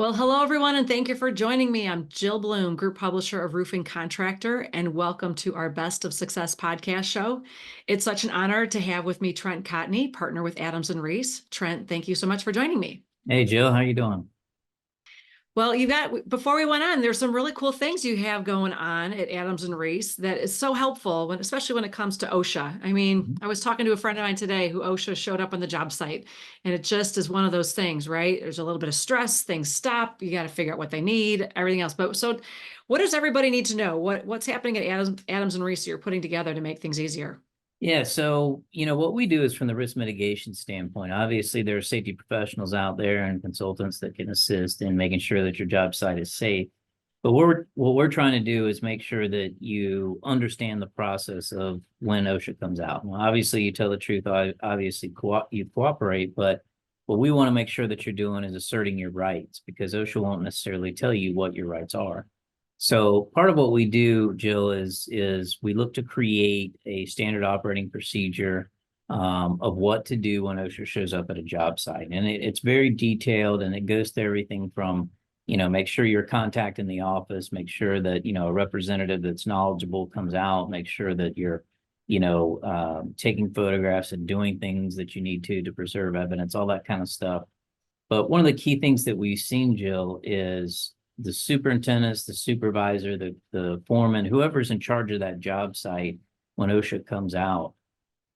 Well, hello everyone, and thank you for joining me. I'm Jill Bloom, Group Publisher of Roofing Contractor, and welcome to our Best of Success podcast show. It's such an honor to have with me Trent Cotney, partner with Adams and Reese. Trent, thank you so much for joining me. Hey, Jill, how you doing? Well, before we went on, there's some really cool things you have going on at Adams and Reese that is so helpful especially when it comes to OSHA. I mean, I was talking to a friend of mine today who OSHA showed up on the job site, and it just is one of those things, right? There's a little bit of stress, things stop, you got to figure out what they need, everything else. But so what does everybody need to know? What's happening at Adams and Reese you're putting together to make things easier? Yeah, so what we do is from the risk mitigation standpoint. Obviously, there are safety professionals out there and consultants that can assist in making sure that your job site is safe. But what we're trying to do is make sure that you understand the process of when OSHA comes out. Well, obviously, you tell the truth. Obviously, you cooperate, but what we want to make sure that you're doing is asserting your rights because OSHA won't necessarily tell you what your rights are. So part of what we do, Jill, is we look to create a standard operating procedure of what to do when OSHA shows up at a job site. And it's very detailed and it goes to everything from, make sure you're contacting the office, make sure that, a representative that's knowledgeable comes out, make sure that you're, taking photographs and doing things that you need to preserve evidence, all that kind of stuff. But one of the key things that we've seen, Jill, is the superintendents, the supervisor, the foreman, whoever's in charge of that job site when OSHA comes out,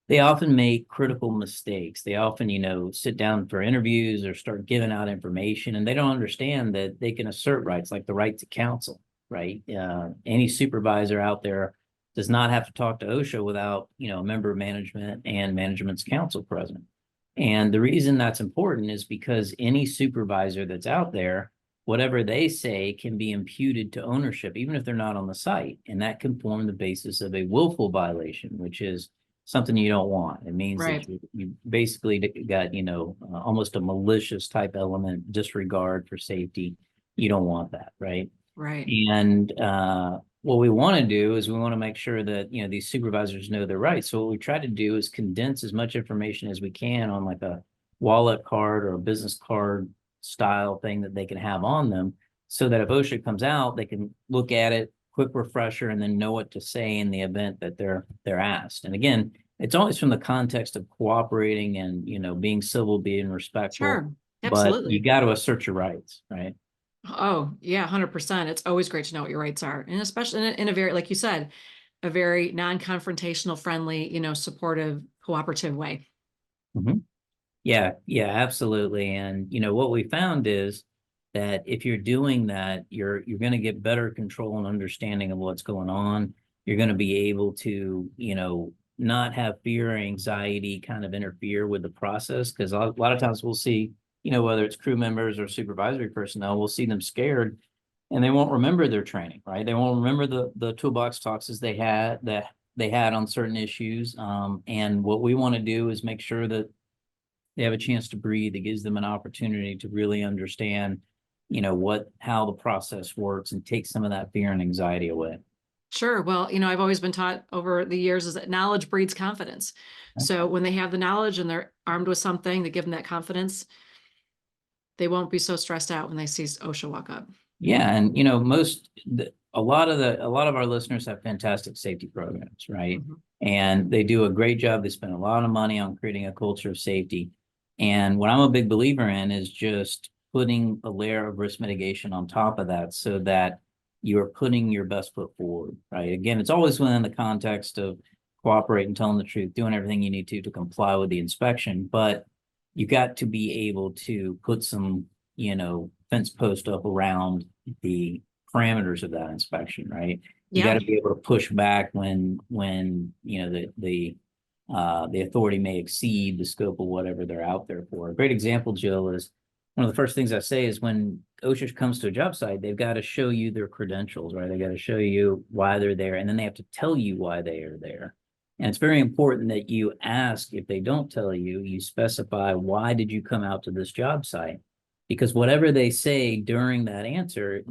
they often make critical mistakes. They often, sit down for interviews or start giving out information, and they don't understand that they can assert rights like the right to counsel, right? Any supervisor out there does not have to talk to OSHA without, a member of management and management's counsel present. And the reason that's important is because any supervisor that's out there, whatever they say can be imputed to ownership, even if they're not on the site. And that can form the basis of a willful violation, which is something you don't want. It means Right. that you basically got, almost a malicious type element, disregard for safety. You don't want that, right? Right. And what we want to do is we want to make sure that, these supervisors know their rights. So what we try to do is condense as much information as we can on like a wallet card or a business card style thing that they can have on them so that if OSHA comes out, they can look at it, quick refresher, and then know what to say in the event that they're asked. And again, it's always from the context of cooperating and, being civil, being respectful, Sure. but you Absolutely. got to assert your rights, right? Oh, yeah, 100%. It's always great to know what your rights are. And especially in a very, like you said, a very non-confrontational, friendly, supportive, cooperative way. Mhm. Yeah, absolutely. And what we found is that if you're doing that, you're going to get better control and understanding of what's going on. You're going to be able to, not have fear or anxiety kind of interfere with the process. Because a lot of times we'll see, whether it's crew members or supervisory personnel, we'll see them scared and they won't remember their training, right? They won't remember the toolbox talks as they had on certain issues. And what we want to do is make sure that they have a chance to breathe. It gives them an opportunity to really understand, how the process works and take some of that fear and anxiety away. Sure. Well, I've always been taught over the years is that knowledge breeds confidence. So when they have the knowledge and they're armed with something that give them that confidence, they won't be so stressed out when they see OSHA walk up. Yeah, and a lot of our listeners have fantastic safety programs, right? Mhm. And they do a great job. They spend a lot of money on creating a culture of safety. And what I'm a big believer in is just putting a layer of risk mitigation on top of that so that you're putting your best foot forward, right? Again, it's always within the context of cooperating, telling the truth, doing everything you need to comply with the inspection, but you got to be able to put some, fence post up around the parameters of that inspection, right? You got Yeah. to be able to push back when the authority may exceed the scope of whatever they're out there for. A great example, Jill, is one of the first things I say is when OSHA comes to a job site, they've got to show you their credentials, right? They got to show you why they're there, and then they have to tell you why they are there. And it's very important that you ask, if they don't tell you, you specify, why did you come out to this job site? Because whatever they say during that answer,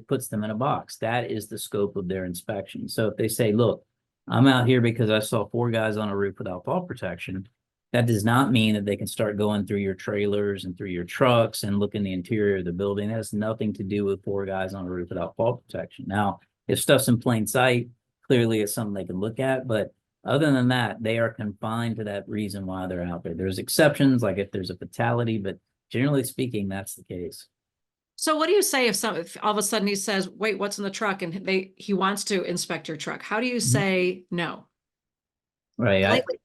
puts them in a box. That is the scope of their inspection. So if they say, look, I'm out here because I saw 4 guys on a roof without fall protection, That does not mean that they can start going through your trailers and through your trucks and look in the interior of the building. That has nothing to do with four guys on a roof without fall protection. Now, if stuff's in plain sight, clearly it's something they can look at, but other than that, they are confined to that reason why they're out there. There's exceptions, like if there's a fatality, but generally speaking, that's the case. So what do you say if all of a sudden he says, wait, what's in the truck? And he wants to inspect your truck. How do you say no? Right. Politely.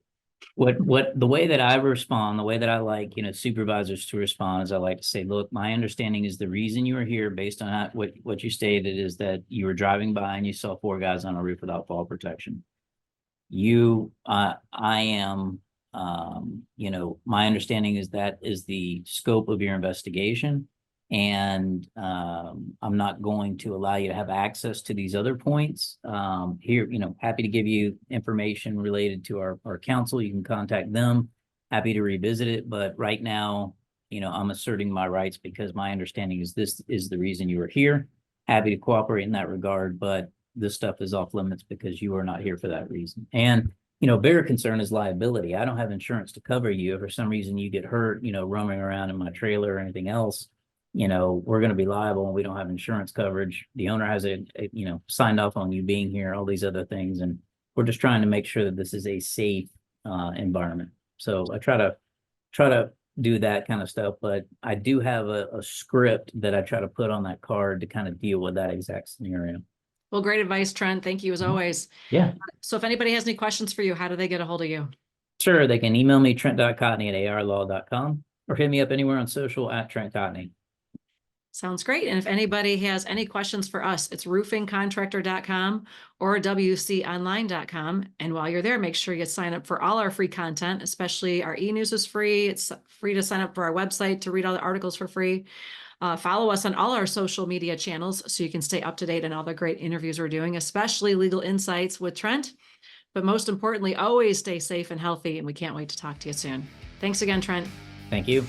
What the way that I respond, the way that I like, supervisors to respond is I like to say, look, my understanding is the reason you are here based on what you stated is that you were driving by and you saw four guys on a roof without fall protection. I am, my understanding is that is the scope of your investigation. And I'm not going to allow you to have access to these other points. Here, happy to give you information related to our council. You can contact them. Happy to revisit it. But right now, I'm asserting my rights because my understanding is this is the reason you are here. Happy to cooperate in that regard, but this stuff is off limits because you are not here for that reason. And bigger concern is liability. I don't have insurance to cover you. If for some reason you get hurt, roaming around in my trailer or anything else, we're going to be liable and we don't have insurance coverage. The owner has signed off on you being here, all these other things. And we're just trying to make sure that this is a safe environment. So I try to do that kind of stuff, but I do have a script that I try to put on that card to kind of deal with that exact scenario. Well, great advice, Trent. Thank you as always. Yeah. So if anybody has any questions for you, how do they get a hold of you? Sure. They can email me, trent.cotney@arlaw.com, or hit me up anywhere on social @TrentCotney. Sounds great. And if anybody has any questions for us, it's roofingcontractor.com or wconline.com. And while you're there, make sure you sign up for all our free content, especially our e-news is free. It's free to sign up for our website to read all the articles for free. Follow us on all our social media channels so you can stay up to date on all the great interviews we're doing, especially Legal Insights with Trent. But most importantly, always stay safe and healthy. And we can't wait to talk to you soon. Thanks again, Trent. Thank you.